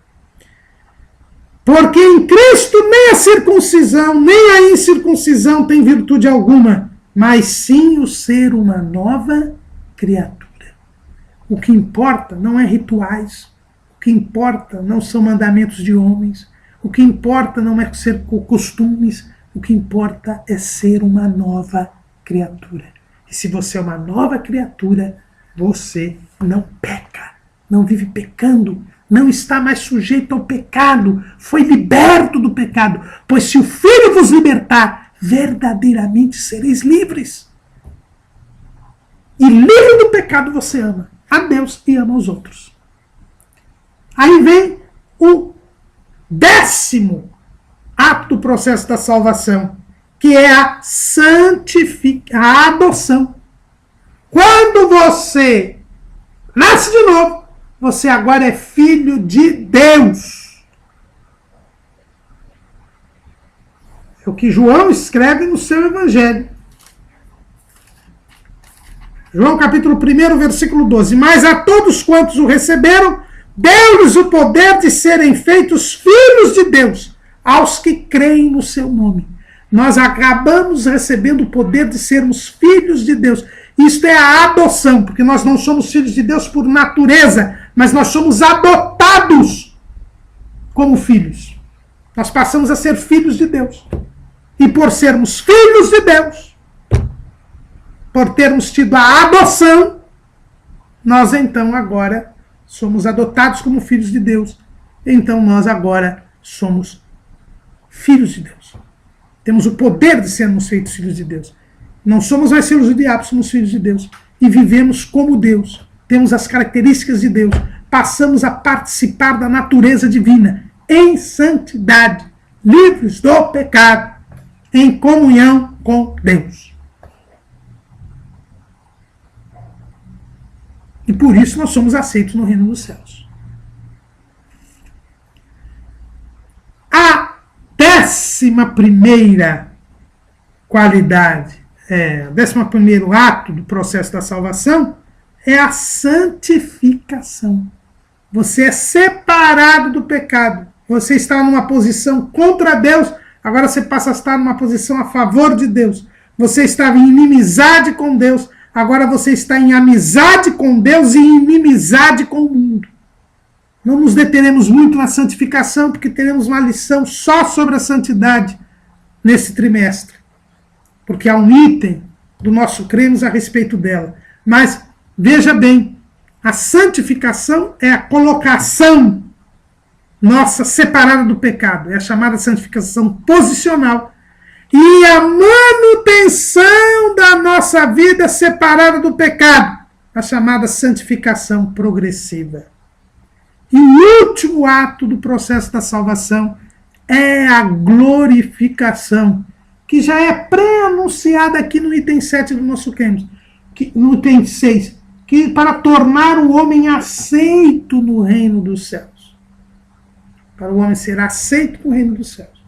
porque em Cristo nem a circuncisão, nem a incircuncisão tem virtude alguma, mas sim o ser uma nova criatura. O que importa não é rituais, o que importa não são mandamentos de homens, o que importa não é ser costumes, o que importa é ser uma nova criatura. E se você é uma nova criatura, você não peca, não vive pecando, não está mais sujeito ao pecado, foi liberto do pecado, pois se o Filho vos libertar, verdadeiramente sereis livres. E livre do pecado você ama a Deus e ama os outros. Aí vem o 10º ato do processo da salvação, que é a a adoção. Quando você nasce de novo, você agora é filho de Deus. É o que João escreve no seu Evangelho. João capítulo 1, versículo 12. Mas a todos quantos o receberam, deu-lhes o poder de serem feitos filhos de Deus, aos que creem no seu nome. Nós acabamos recebendo o poder de sermos filhos de Deus. Isto é a adoção, porque nós não somos filhos de Deus por natureza, mas nós somos adotados como filhos. Nós passamos a ser filhos de Deus. E por sermos filhos de Deus, por termos tido a adoção, nós então agora somos adotados como filhos de Deus. Então nós agora somos filhos de Deus. Temos o poder de sermos feitos filhos de Deus. Não somos mais filhos do diabo, somos filhos de Deus. E vivemos como Deus. Temos as características de Deus. Passamos a participar da natureza divina. Em santidade. Livres do pecado. Em comunhão com Deus. E por isso nós somos aceitos no reino dos céus. A 11ª qualidade, 11º ato do processo da salvação é a santificação. Você é separado do pecado. Você está numa posição contra Deus, agora você passa a estar numa posição a favor de Deus. Você estava em inimizade com Deus, agora você está em amizade com Deus e em inimizade com o mundo. Não nos deteremos muito na santificação, porque teremos uma lição só sobre a santidade nesse trimestre. Porque há um item do nosso cremos a respeito dela. Mas, veja bem, a santificação é a colocação nossa separada do pecado. É a chamada santificação posicional. E a manutenção da nossa vida separada do pecado. A chamada santificação progressiva. E o último ato do processo da salvação é a glorificação, que já é pré-anunciada aqui no item 7 do nosso cremos, no item 6, que para tornar o homem aceito no reino dos céus. Para o homem ser aceito no reino dos céus.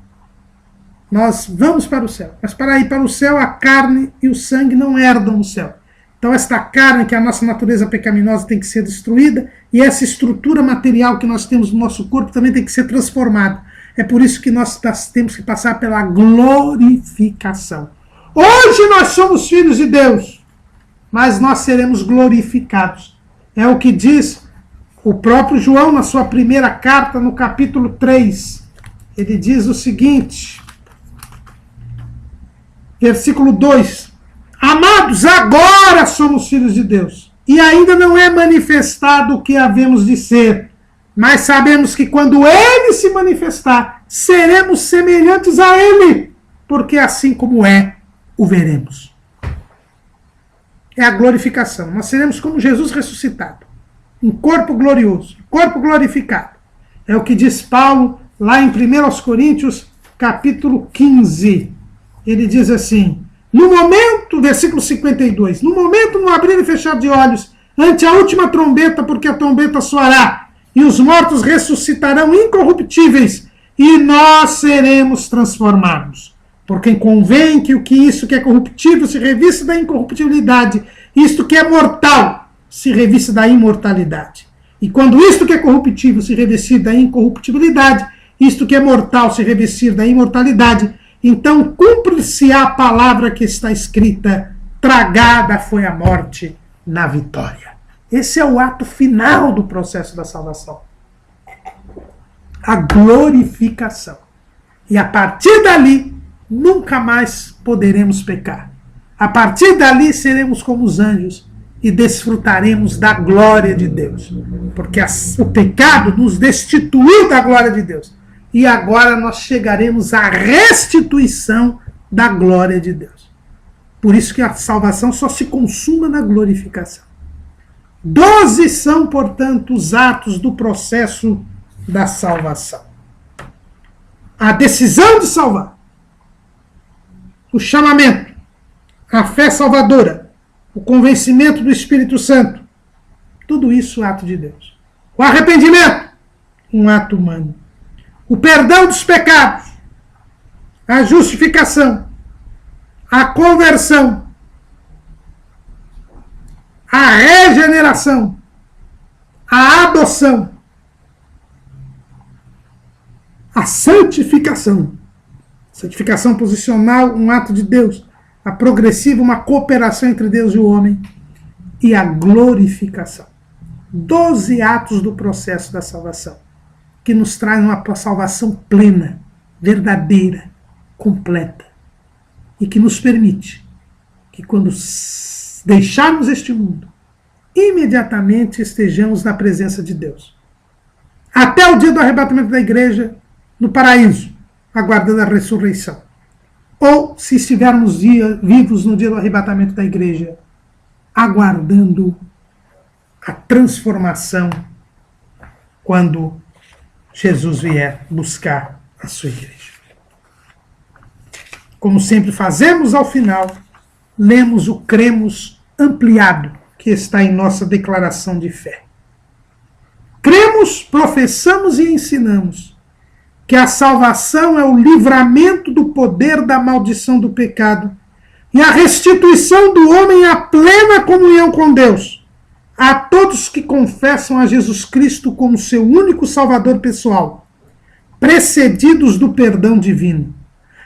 nós vamos para o céu. Mas para ir para o céu, a carne e o sangue não herdam o céu. Então esta carne, que é a nossa natureza pecaminosa, tem que ser destruída, e essa estrutura material que nós temos no nosso corpo também tem que ser transformada. É por isso que nós temos que passar pela glorificação. Hoje nós somos filhos de Deus, mas nós seremos glorificados. É o que diz o próprio João na sua primeira carta, no capítulo 3. Ele diz o seguinte, versículo 2. Amados, agora somos filhos de Deus, e ainda não é manifestado o que havemos de ser, mas sabemos que quando Ele se manifestar, seremos semelhantes a Ele, porque assim como é, o veremos. É a glorificação. Nós seremos como Jesus ressuscitado, um corpo glorioso, corpo glorificado. É o que diz Paulo lá em 1 Coríntios, capítulo 15. Ele diz assim, no momento, versículo 52, no momento, no abrir e fechar de olhos, ante a última trombeta, porque a trombeta soará, e os mortos ressuscitarão incorruptíveis, e nós seremos transformados. Porque convém que isso que é corruptível se revista da incorruptibilidade, isto que é mortal se revista da imortalidade. E quando isto que é corruptível se revestir da incorruptibilidade, isto que é mortal se revestir da imortalidade, então cumpre-se a palavra que está escrita, tragada foi a morte na vitória. Esse é o ato final do processo da salvação. A glorificação. E a partir dali, nunca mais poderemos pecar. A partir dali, seremos como os anjos e desfrutaremos da glória de Deus. Porque o pecado nos destituiu da glória de Deus. E agora nós chegaremos à restituição da glória de Deus. Por isso que a salvação só se consuma na glorificação. 12 são, portanto, os atos do processo da salvação. A decisão de salvar, o chamamento, a fé salvadora, o convencimento do Espírito Santo, tudo isso é ato de Deus. O arrependimento, um ato humano. O perdão dos pecados, a justificação, a conversão, a regeneração, a adoção, a santificação. Santificação posicional, um ato de Deus. A progressiva, uma cooperação entre Deus e o homem. E a glorificação. 12 atos do processo da salvação, que nos traz uma salvação plena, verdadeira, completa, e que nos permite que quando deixarmos este mundo, imediatamente estejamos na presença de Deus. Até o dia do arrebatamento da igreja, no paraíso, aguardando a ressurreição. Ou, se estivermos vivos no dia do arrebatamento da igreja, aguardando a transformação quando Jesus vier buscar a sua igreja. Como sempre fazemos ao final, lemos o cremos ampliado que está em nossa declaração de fé. Cremos, professamos e ensinamos que a salvação é o livramento do poder da maldição do pecado e a restituição do homem à plena comunhão com Deus, a todos que confessam a Jesus Cristo como seu único Salvador pessoal, precedidos do perdão divino.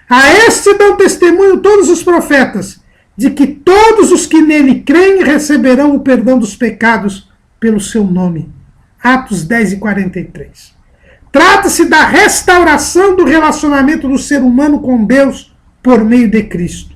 A este dão testemunho todos os profetas, de que todos os que nele creem receberão o perdão dos pecados pelo seu nome. Atos 10 e 43. Trata-se da restauração do relacionamento do ser humano com Deus por meio de Cristo.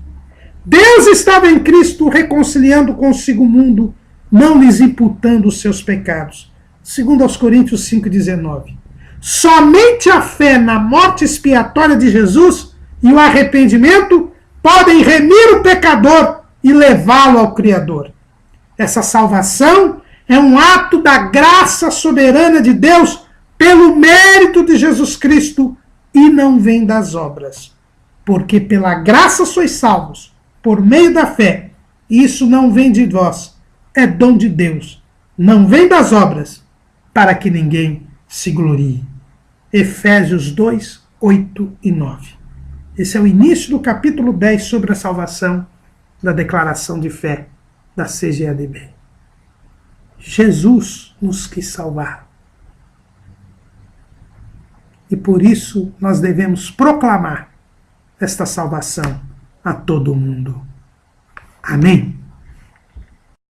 Deus estava em Cristo reconciliando consigo o mundo, não lhes imputando os seus pecados. Segundo aos Coríntios 5,19. Somente a fé na morte expiatória de Jesus e o arrependimento podem remir o pecador e levá-lo ao Criador. Essa salvação é um ato da graça soberana de Deus pelo mérito de Jesus Cristo e não vem das obras. Porque pela graça sois salvos, por meio da fé, e isso não vem de vós, é dom de Deus, não vem das obras, para que ninguém se glorie. Efésios 2, 8 e 9. Esse é o início do capítulo 10 sobre a salvação da declaração de fé da CGADB. Jesus nos quis salvar. E por isso nós devemos proclamar esta salvação a todo mundo. Amém.